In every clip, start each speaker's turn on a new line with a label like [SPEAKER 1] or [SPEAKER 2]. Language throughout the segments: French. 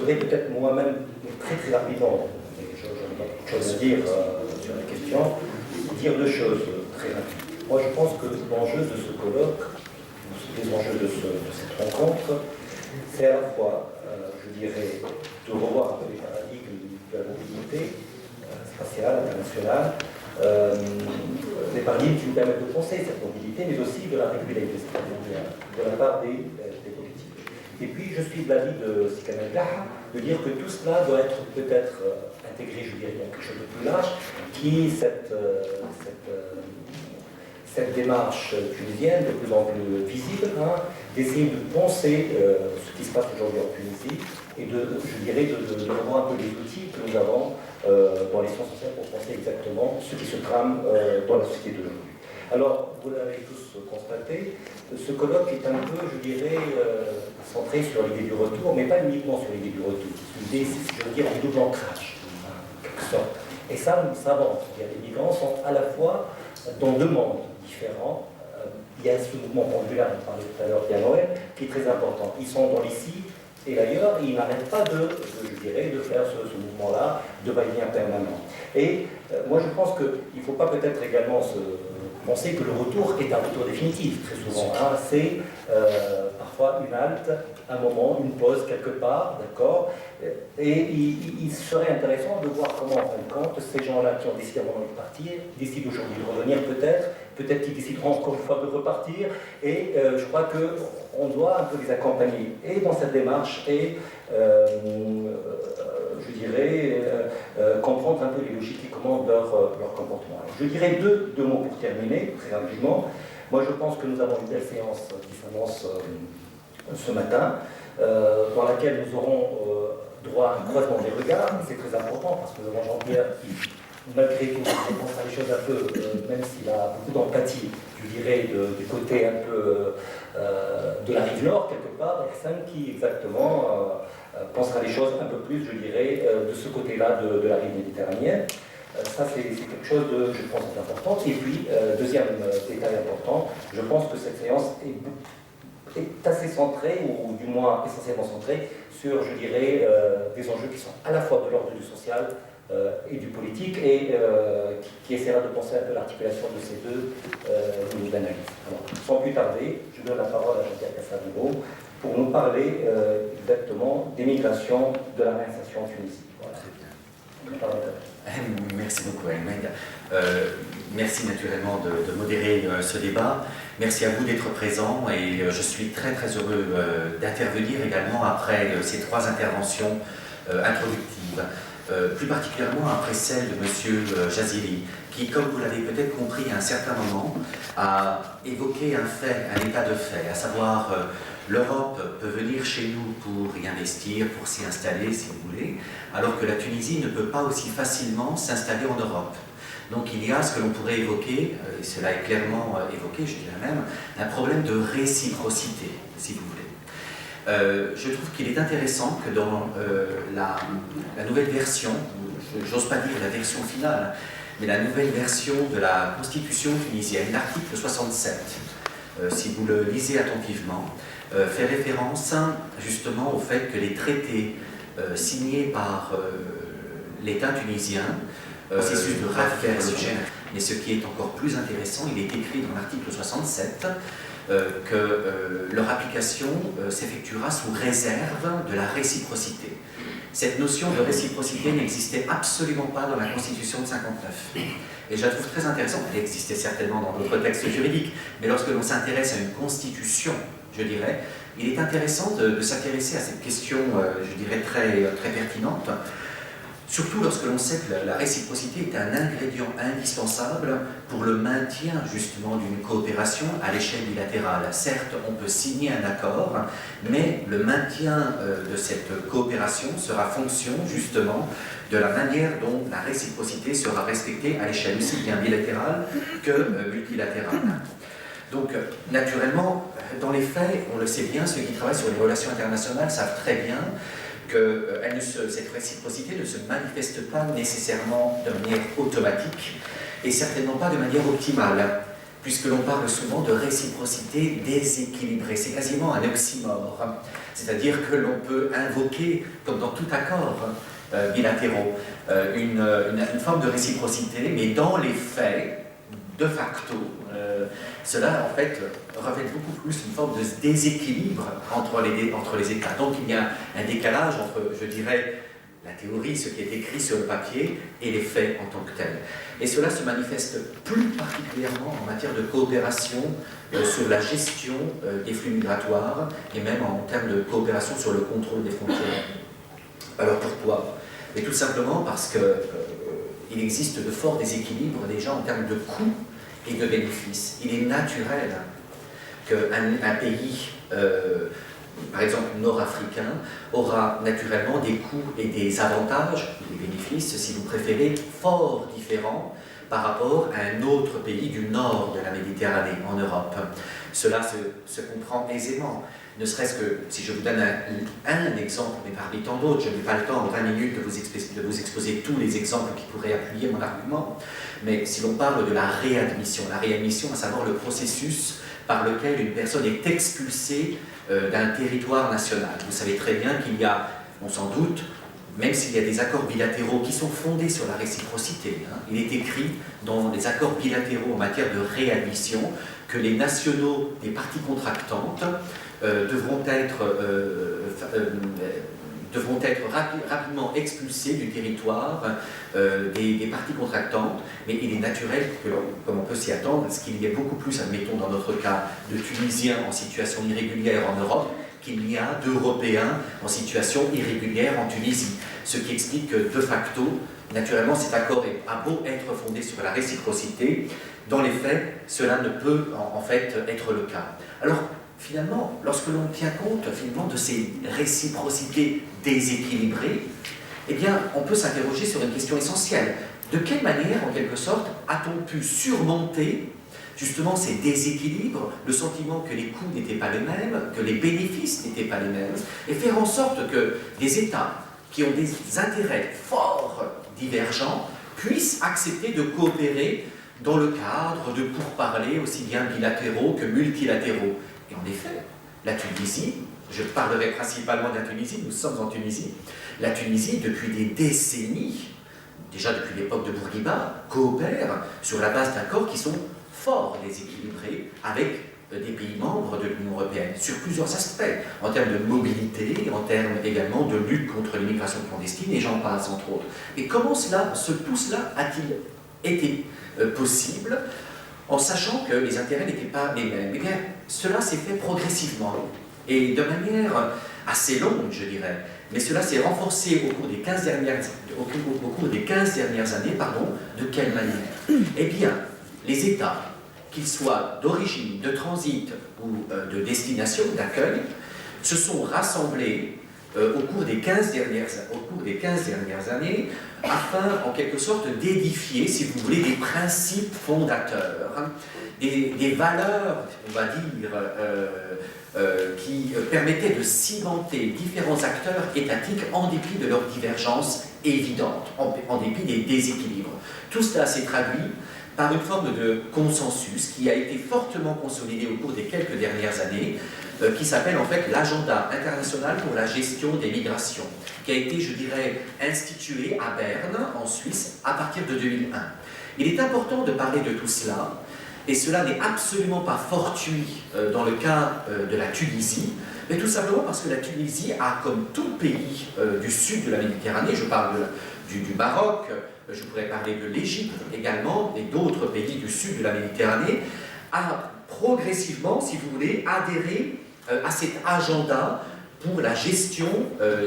[SPEAKER 1] voudrais peut-être moi-même, très rapidement, mais je n'ai pas beaucoup de choses à dire sur la question, dire deux choses très rapides. Moi, je pense que l'enjeu de ce colloque, les enjeux de cette rencontre, c'est à la fois, je dirais, de revoir un peu les paradigmes de la mobilité spatiale, internationale, les paradigmes qui nous permettent de penser cette mobilité, mais aussi de la réguler, c'est-à-dire de la part des politiques. Et puis, je suis de l'avis de Sikana Blaha de dire que tout cela doit être peut-être intégré, je dirais, dans quelque chose de plus large, qui cette démarche tunisienne, de plus en plus visible, hein, d'essayer de penser ce qui se passe aujourd'hui en Tunisie et je dirais, de revoir un peu les outils que nous avons dans les sciences sociales pour penser exactement ce qui se trame dans la société d'aujourd'hui. Alors, vous l'avez tous constaté, ce colloque est un peu, je dirais, centré sur l'idée du retour, mais pas uniquement sur l'idée du retour. L'idée, je veux dire, du double ancrage, en quelque sorte. Et ça, nous le savons. Les migrants sont à la fois dans deux mondes différents. Il y a ce mouvement pendulaire, on parlait tout à l'heure, Pierre Noël, qui est très important. Ils sont dans l'ici et l'ailleurs, et ils n'arrêtent pas je dirais, de faire ce mouvement-là de va-et-vient permanent. Et moi, je pense qu'il ne faut pas peut-être également penser que le retour est un retour définitif, très souvent. Hein. C'est parfois une halte, un moment, une pause quelque part, d'accord. Et il serait intéressant de voir comment, en fin de compte, ces gens-là qui ont décidé à un moment de partir, décident aujourd'hui de revenir peut-être qu'ils décideront encore une fois de repartir, et je crois qu'on doit un peu les accompagner, et dans cette démarche, et je dirais, comprendre un peu les logiques qui commandent leur comportement. Je dirais deux mots pour terminer, très rapidement. Moi, je pense que nous avons une belle séance qui s'annonce ce matin, dans laquelle nous aurons droit à un croisement des regards. C'est très important parce que nous avons Jean-Pierre qui, malgré tout, pense à les choses un peu, même s'il a beaucoup d'empathie, je dirais, du côté un peu de la rive nord, quelque part, Ersan qui exactement pensera les choses un peu plus, je dirais, de ce côté-là de la rive méditerranéenne. Ça, c'est quelque chose de, je pense, d'important. Et puis, deuxième détail important, je pense que cette séance est assez centrée, ou du moins essentiellement centrée, sur, je dirais, des enjeux qui sont à la fois de l'ordre du social et du politique, et qui essaiera de penser un peu l'articulation de ces deux niveaux d'analyse. Sans plus tarder, je donne la parole à Jean-Pierre Cassarigo pour nous parler exactement des migrations, de la réinsertion en Tunisie. Voilà.
[SPEAKER 2] Merci beaucoup, Ahmed. Merci naturellement de modérer ce débat. Merci à vous d'être présents et je suis très heureux d'intervenir également après ces trois interventions introductives. Plus particulièrement après celle de M. Jazili, qui, comme vous l'avez peut-être compris à un certain moment, a évoqué un fait, un état de fait, à savoir l'Europe peut venir chez nous pour y investir, pour s'y installer, si vous voulez, alors que la Tunisie ne peut pas aussi facilement s'installer en Europe. Donc il y a ce que l'on pourrait évoquer, et cela est clairement évoqué, je dirais même, un problème de réciprocité, si vous voulez. Je trouve qu'il est intéressant que dans la nouvelle version, j'ose pas dire la version finale, mais la nouvelle version de la Constitution tunisienne, l'article 67, si vous le lisez attentivement, fait référence justement au fait que les traités signés par l'État tunisien, processus de ratification, mais ce qui est encore plus intéressant, il est écrit dans l'article 67 que leur application s'effectuera sous réserve de la réciprocité. Cette notion de réciprocité n'existait absolument pas dans la Constitution de 59. Et je la trouve très intéressante. Elle existait certainement dans d'autres textes juridiques, mais lorsque l'on s'intéresse à une constitution, je dirais, il est intéressant de s'intéresser à cette question, je dirais, très pertinente, surtout lorsque l'on sait que la réciprocité est un ingrédient indispensable pour le maintien justement d'une coopération à l'échelle bilatérale. Certes, on peut signer un accord, mais le maintien de cette coopération sera fonction justement de la manière dont la réciprocité sera respectée à l'échelle aussi bien bilatérale que multilatérale. Donc, naturellement, dans les faits, on le sait bien, ceux qui travaillent sur les relations internationales savent très bien que cette réciprocité ne se manifeste pas nécessairement de manière automatique et certainement pas de manière optimale. puisque l'on parle souvent de réciprocité déséquilibrée. C'est quasiment un oxymore, c'est-à-dire que l'on peut invoquer, comme dans tout accord bilatéraux, une forme de réciprocité, mais dans les faits, de facto, cela en fait revêt beaucoup plus une forme de déséquilibre entre les États. Donc il y a un décalage entre, je dirais, la théorie, ce qui est écrit sur le papier, et les faits en tant que tels. Et cela se manifeste plus particulièrement en matière de coopération sur la gestion des flux migratoires, et même en termes de coopération sur le contrôle des frontières. Alors pourquoi? Mais tout simplement parce qu'il existe de forts déséquilibres déjà en termes de coûts et de bénéfices. Il est naturel qu'un pays, par exemple nord-africain, aura naturellement des coûts et des avantages, des bénéfices, si vous préférez, fort différents par rapport à un autre pays du nord de la Méditerranée, en Europe. Cela se comprend aisément, ne serait-ce que, si je vous donne un exemple, mais parmi tant d'autres, je n'ai pas le temps en 20 minutes de vous exposer tous les exemples qui pourraient appuyer mon argument, mais si l'on parle de la réadmission, à savoir le processus par lequel une personne est expulsée d'un territoire national. Vous savez très bien qu'il y a, on s'en doute, même s'il y a des accords bilatéraux qui sont fondés sur la réciprocité, il est écrit dans les accords bilatéraux en matière de réadmission que les nationaux des parties contractantes devront être rapidement expulsés du territoire des parties contractantes, mais il est naturel que, comme on peut s'y attendre, qu'il y ait beaucoup plus, admettons dans notre cas, de Tunisiens en situation irrégulière en Europe qu'il y a d'Européens en situation irrégulière en Tunisie. Ce qui explique que, de facto, naturellement, cet accord a beau être fondé sur la réciprocité, dans les faits, cela ne peut en fait être le cas. Alors, finalement, lorsque l'on tient compte finalement de ces réciprocités déséquilibrées, eh bien, on peut s'interroger sur une question essentielle. De quelle manière, en quelque sorte, a-t-on pu surmonter justement ces déséquilibres, le sentiment que les coûts n'étaient pas les mêmes, que les bénéfices n'étaient pas les mêmes, et faire en sorte que des États qui ont des intérêts forts divergents puissent accepter de coopérer dans le cadre de pourparlers aussi bien bilatéraux que multilatéraux. Et en effet, la Tunisie, je parlerai principalement de la Tunisie, nous sommes en Tunisie, la Tunisie, depuis des décennies, déjà depuis l'époque de Bourguiba, coopère sur la base d'accords qui sont fort déséquilibrés avec des pays membres de l'Union européenne, sur plusieurs aspects, en termes de mobilité, en termes également de lutte contre l'immigration clandestine, et j'en passe entre autres. Et comment tout cela a-t-il été possible en sachant que les intérêts n'étaient pas les mêmes? Eh bien, cela s'est fait progressivement et de manière assez longue, je dirais. Mais cela s'est renforcé au cours des 15 dernières années. De quelle manière? Eh bien, les États, qu'ils soient d'origine, de transit ou de destination, d'accueil, se sont rassemblés au cours des 15 dernières années, afin, en quelque sorte, d'édifier, si vous voulez, des principes fondateurs, des valeurs, on va dire, qui permettaient de cimenter différents acteurs étatiques en dépit de leurs divergences évidentes, en dépit des déséquilibres. Tout cela s'est traduit par une forme de consensus qui a été fortement consolidé au cours des quelques dernières années, qui s'appelle en fait l'Agenda international pour la gestion des migrations, qui a été, je dirais, institué à Berne, en Suisse, à partir de 2001. Il est important de parler de tout cela, et cela n'est absolument pas fortuit dans le cas de la Tunisie, mais tout simplement parce que la Tunisie a, comme tout pays du sud de la Méditerranée, je parle du Maroc, je pourrais parler de l'Égypte également, et d'autres pays du sud de la Méditerranée, a progressivement, si vous voulez, adhéré à cet agenda pour la gestion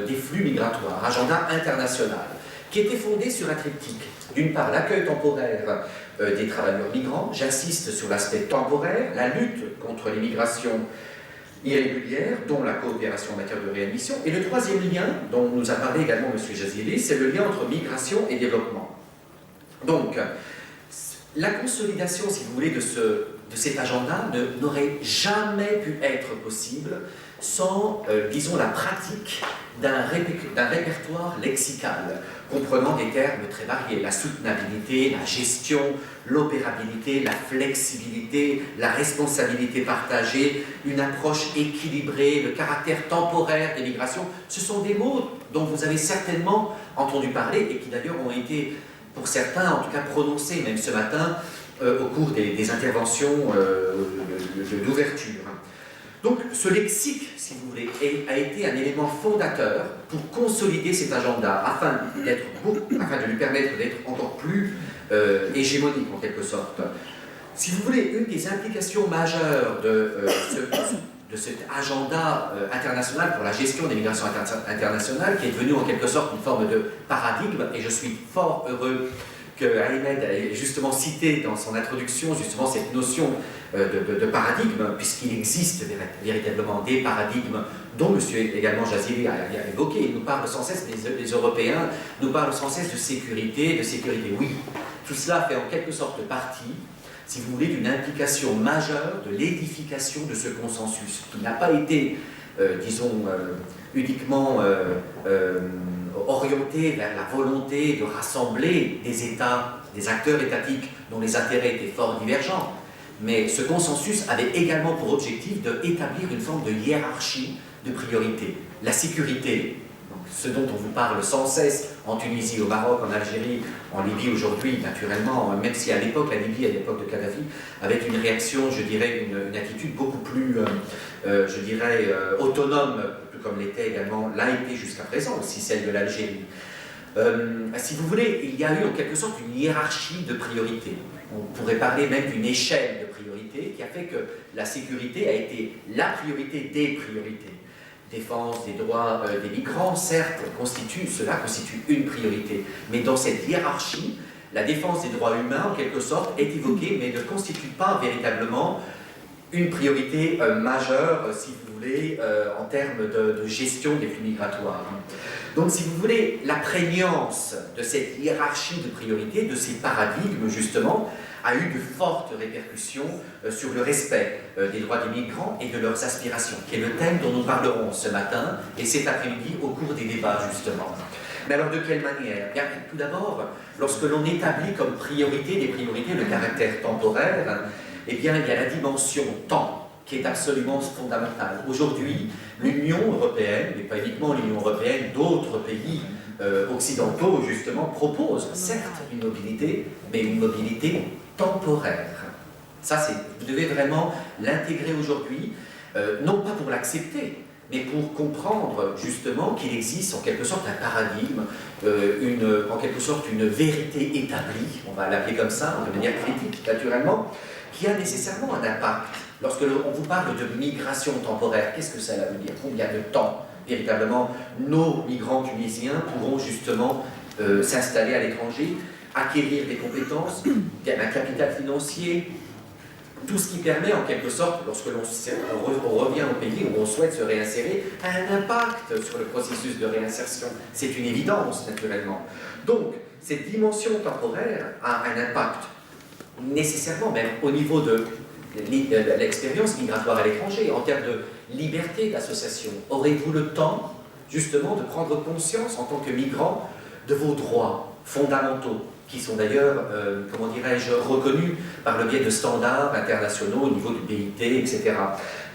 [SPEAKER 2] des flux migratoires, agenda international, qui était fondé sur un triptyque. D'une part, l'accueil temporaire des travailleurs migrants, j'insiste sur l'aspect temporaire, la lutte contre l'immigration irrégulière, dont la coopération en matière de réadmission, et le troisième lien, dont nous a parlé également M. Jazili, c'est le lien entre migration et développement. Donc, la consolidation, si vous voulez, de cet agenda n'aurait jamais pu être possible sans, disons, la pratique d'un répertoire lexical, comprenant des termes très variés, la soutenabilité, la gestion, l'opérabilité, la flexibilité, la responsabilité partagée, une approche équilibrée, le caractère temporaire des migrations. Ce sont des mots dont vous avez certainement entendu parler et qui d'ailleurs ont été, pour certains en tout cas, prononcés, même ce matin, au cours des interventions d'ouverture. Donc ce lexique, si vous voulez, a été un élément fondateur pour consolider cet agenda, afin de lui permettre d'être encore plus hégémonique en quelque sorte. Si vous voulez, une des implications majeures de cet agenda international pour la gestion des migrations internationales, qui est devenu en quelque sorte une forme de paradigme, et je suis fort heureux que Ahmed ait justement cité dans son introduction justement cette notion de paradigme, puisqu'il existe véritablement des paradigmes dont M. également Jazili a évoqué. Il nous parle sans cesse, les Européens nous parlent sans cesse de sécurité. Oui, tout cela fait en quelque sorte partie, si vous voulez, d'une implication majeure de l'édification de ce consensus, qui n'a pas été, disons, uniquement orienté vers la volonté de rassembler des États, des acteurs étatiques dont les intérêts étaient fort divergents, mais ce consensus avait également pour objectif d'établir une forme de hiérarchie de priorités. La sécurité, donc ce dont on vous parle sans cesse en Tunisie, au Maroc, en Algérie, en Libye aujourd'hui, naturellement, même si à l'époque, la Libye, à l'époque de Kadhafi, avait une réaction, je dirais, une attitude beaucoup plus, je dirais, autonome, comme l'était également, l'a été jusqu'à présent aussi celle de l'Algérie. Si vous voulez, il y a eu en quelque sorte une hiérarchie de priorités. On pourrait parler même d'une échelle de priorités qui a fait que la sécurité a été la priorité des priorités. Défense des droits des migrants, certes, cela constitue une priorité. Mais dans cette hiérarchie, la défense des droits humains, en quelque sorte, est évoquée, mais ne constitue pas véritablement une priorité majeure, si vous voulez, en termes de gestion des flux migratoires. Donc, si vous voulez, la prégnance de cette hiérarchie de priorités, de ces paradigmes, justement, a eu de fortes répercussions sur le respect des droits des migrants et de leurs aspirations, qui est le thème dont nous parlerons ce matin et cet après-midi au cours des débats, justement. Mais alors, de quelle manière? Bien, tout d'abord, lorsque l'on établit comme priorité des priorités le caractère temporaire, eh bien, il y a la dimension temps, qui est absolument fondamentale. Aujourd'hui, l'Union européenne, mais pas uniquement l'Union européenne, d'autres pays occidentaux, justement, proposent certes une mobilité, mais une mobilité temporaire. Ça, vous devez vraiment l'intégrer aujourd'hui, non pas pour l'accepter, mais pour comprendre justement qu'il existe en quelque sorte un paradigme, en quelque sorte une vérité établie, on va l'appeler comme ça, de manière critique naturellement, qui a nécessairement un impact. Lorsque on vous parle de migration temporaire, qu'est-ce que cela veut dire? Combien de temps, véritablement, nos migrants tunisiens pourront justement s'installer à l'étranger, acquérir des compétences, un capital financier, tout ce qui permet en quelque sorte, lorsque on revient au pays où on souhaite se réinsérer, a un impact sur le processus de réinsertion. C'est une évidence, naturellement. Donc, cette dimension temporaire a un impact nécessairement, même au niveau de l'expérience migratoire à l'étranger, en termes de liberté d'association. Aurez-vous le temps, justement, de prendre conscience, en tant que migrant, de vos droits fondamentaux, qui sont d'ailleurs, comment dirais-je, reconnus par le biais de standards internationaux au niveau du BIT, etc.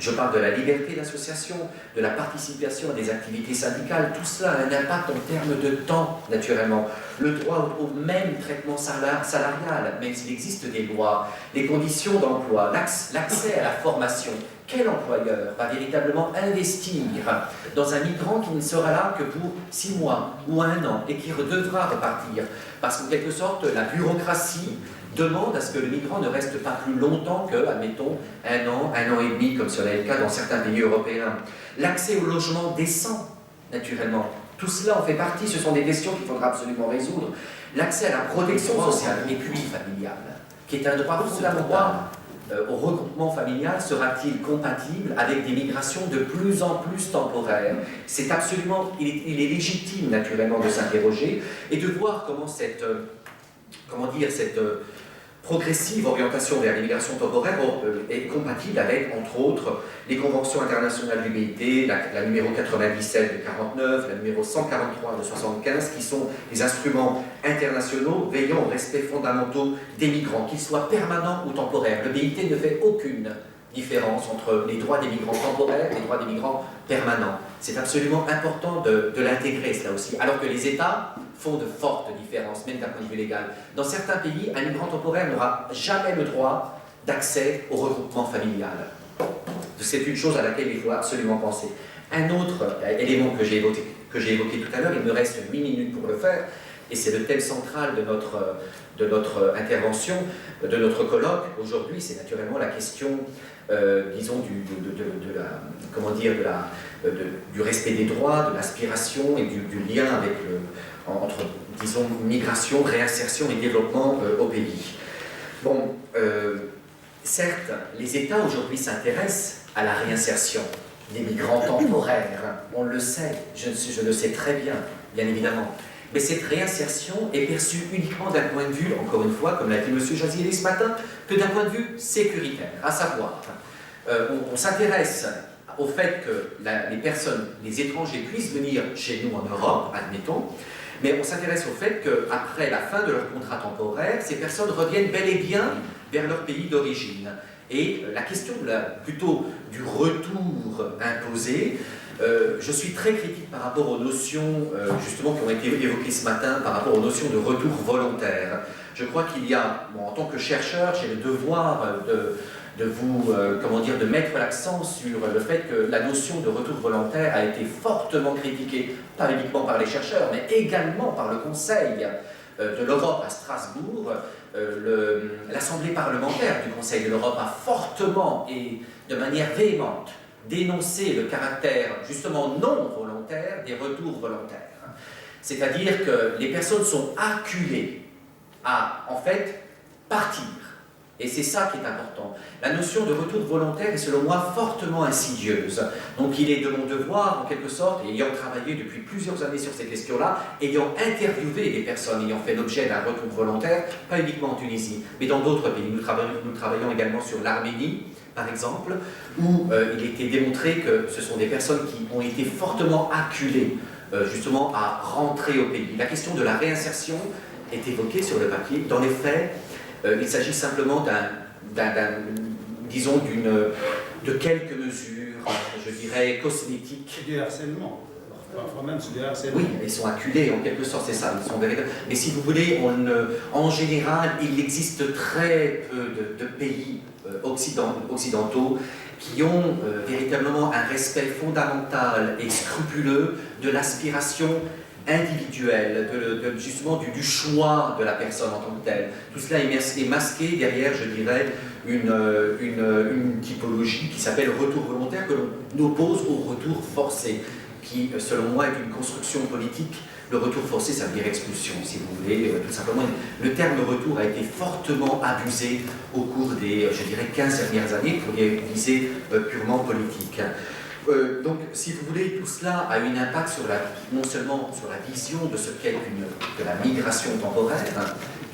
[SPEAKER 2] Je parle de la liberté d'association, de la participation à des activités syndicales, tout cela a un impact en termes de temps, naturellement. Le droit au même traitement salarial, même s'il existe des lois, les conditions d'emploi, l'accès à la formation. Quel employeur va véritablement investir dans un migrant qui ne sera là que pour 6 mois ou 1 an et qui devra repartir? Parce qu'en quelque sorte, la bureaucratie demande à ce que le migrant ne reste pas plus longtemps que, admettons, 1 an et demi, comme cela est le cas dans certains pays européens. L'accès au logement décent, naturellement. Tout cela en fait partie, ce sont des questions qu'il faudra absolument résoudre. L'accès à la protection sociale et puis familiale, qui est un droit fondamental. Au regroupement familial sera-t-il compatible avec des migrations de plus en plus temporaires? C'est absolument, il est légitime naturellement de s'interroger et de voir comment progressive orientation vers l'immigration temporaire est compatible avec, entre autres, les conventions internationales d'humanité, la numéro 97 de 49, la numéro 143 de 75, qui sont des instruments internationaux veillant au respect fondamentaux des migrants, qu'ils soient permanents ou temporaires. Le BIT ne fait aucune différence entre les droits des migrants temporaires et les droits des migrants permanents. C'est absolument important de l'intégrer, cela aussi, alors que les États font de fortes différences, même d'un point de vue légal. Dans certains pays, un migrant temporaire n'aura jamais le droit d'accès au regroupement familial. C'est une chose à laquelle il faut absolument penser. Un autre élément que j'ai évoqué tout à l'heure, il me reste 8 minutes pour le faire, et c'est le thème central de notre intervention, de notre colloque aujourd'hui, c'est naturellement la question, disons, du respect des droits, de l'aspiration et du lien avec entre, disons, migration, réinsertion et développement au pays. Bon, certes, les États aujourd'hui s'intéressent à la réinsertion des migrants temporaires, on le sait, je le sais très bien, bien évidemment. Mais cette réinsertion est perçue uniquement d'un point de vue, encore une fois, comme l'a dit M. Jaziri ce matin, que d'un point de vue sécuritaire, à savoir, on s'intéresse au fait que les personnes, les étrangers puissent venir chez nous en Europe, admettons, mais on s'intéresse au fait qu'après la fin de leur contrat temporaire, ces personnes reviennent bel et bien vers leur pays d'origine. Et la question plutôt du retour imposé, je suis très critique par rapport aux notions, justement, qui ont été évoquées ce matin, par rapport aux notions de retour volontaire. Je crois qu'il y a, bon, en tant que chercheur, j'ai le devoir de mettre l'accent sur le fait que la notion de retour volontaire a été fortement critiquée, pas uniquement par les chercheurs, mais également par le Conseil de l'Europe à Strasbourg. L'Assemblée parlementaire du Conseil de l'Europe a fortement et de manière véhémente dénoncé le caractère justement non volontaire des retours volontaires. C'est-à-dire que les personnes sont acculées à, en fait, partir. Et c'est ça qui est important. La notion de retour volontaire est selon moi fortement insidieuse. Donc il est de mon devoir, en quelque sorte, ayant travaillé depuis plusieurs années sur ces questions-là, ayant interviewé des personnes ayant fait l'objet d'un retour volontaire, pas uniquement en Tunisie, mais dans d'autres pays. Nous travaillons également sur l'Arménie, par exemple, où il était démontré que ce sont des personnes qui ont été fortement acculées, justement, à rentrer au pays. La question de la réinsertion est évoquée sur le papier. Dans les faits, il s'agit simplement disons, de quelques mesures, je dirais, cosmétiques.
[SPEAKER 3] C'est du harcèlement. Parfois même, c'est du harcèlement.
[SPEAKER 2] Oui, ils sont acculés, en quelque sorte, c'est ça. Ils sont véritables. Mais si vous voulez, en général, il existe très peu de pays occidentaux qui ont véritablement un respect fondamental et scrupuleux de l'aspiration individuelle, justement du choix de la personne en tant que telle. Tout cela est masqué derrière, je dirais, une typologie qui s'appelle retour volontaire, que l'on oppose au retour forcé, qui, selon moi, est une construction politique. Le retour forcé, ça veut dire expulsion, si vous voulez, tout simplement. Le terme retour a été fortement abusé au cours des, je dirais, 15 dernières années pour des visées purement politiques. Donc, si vous voulez, tout cela a un impact non seulement sur la vision de ce qu'est de la migration temporaire,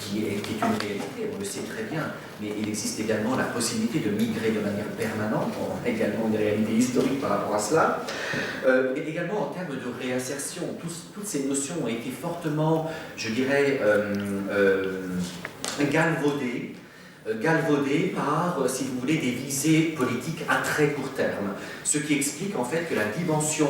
[SPEAKER 2] qui est une réalité, on le sait très bien, mais il existe également la possibilité de migrer de manière permanente, on a également des réalités historiques par rapport à cela, et également en termes de réinsertion. Toutes ces notions ont été fortement, je dirais, galvaudées par, si vous voulez, des visées politiques à très court terme. Ce qui explique en fait que la dimension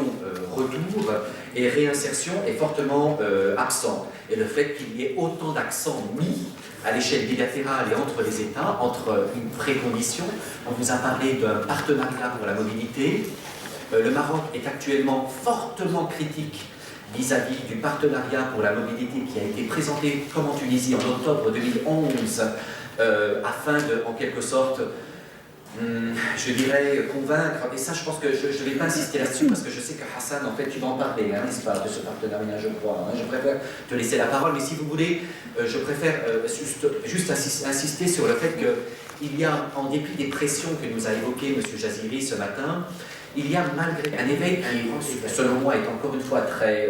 [SPEAKER 2] retour et réinsertion est fortement absente. Et le fait qu'il y ait autant d'accent mis à l'échelle bilatérale et entre les États, entre une précondition, on vous a parlé d'un partenariat pour la mobilité. Le Maroc est actuellement fortement critique vis-à-vis du partenariat pour la mobilité qui a été présenté comme en Tunisie en octobre 2011, afin de, en quelque sorte, je dirais, convaincre, et ça je pense que je ne vais pas insister là-dessus parce que je sais que Hassan, en fait, tu vas en parler, n'est-ce pas, de ce partenariat, je crois. Je préfère te laisser la parole, mais si vous voulez, je préfère juste insister sur le fait qu'il y a, en dépit des pressions que nous a évoquées M. Jaziri ce matin, il y a malgré un éveil qui, selon moi, est encore une fois très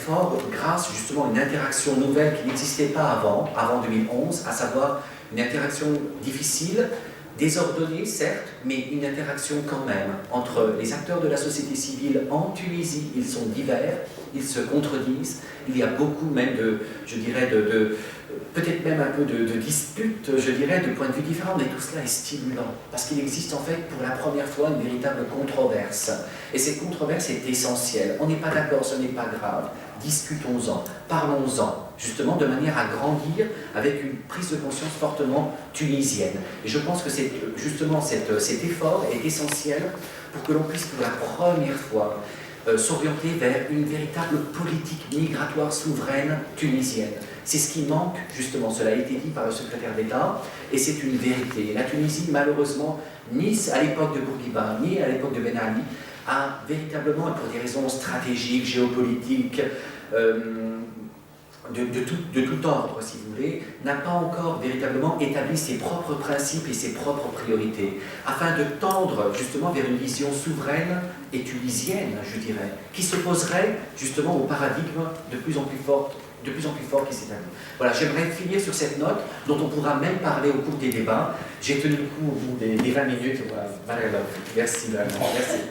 [SPEAKER 2] fort, grâce justement à une interaction nouvelle qui n'existait pas avant 2011, à savoir une interaction difficile, désordonnée certes, mais une interaction quand même entre les acteurs de la société civile en Tunisie. Ils sont divers, ils se contredisent, il y a beaucoup même je dirais, peut-être même un peu de disputes, je dirais, de points de vue différents, mais tout cela est stimulant, parce qu'il existe en fait pour la première fois une véritable controverse. Et cette controverse est essentielle. On n'est pas d'accord, ce n'est pas grave. Discutons-en, parlons-en, justement de manière à grandir avec une prise de conscience fortement tunisienne. Et je pense que justement cet effort est essentiel pour que l'on puisse pour la première fois s'orienter vers une véritable politique migratoire souveraine tunisienne. C'est ce qui manque, justement, cela a été dit par le secrétaire d'État, et c'est une vérité. La Tunisie, malheureusement, ni à l'époque de Bourguiba, ni à l'époque de Ben Ali, a véritablement, pour des raisons stratégiques, géopolitiques, de tout ordre, si vous voulez, n'a pas encore véritablement établi ses propres principes et ses propres priorités, afin de tendre justement vers une vision souveraine et tunisienne, je dirais, qui s'opposerait justement au paradigme de plus en plus fort qui s'établit. Voilà, j'aimerais finir sur cette note dont on pourra même parler au cours des débats. J'ai tenu le coup au bout des 20 minutes. Voilà. Merci, vraiment. Merci.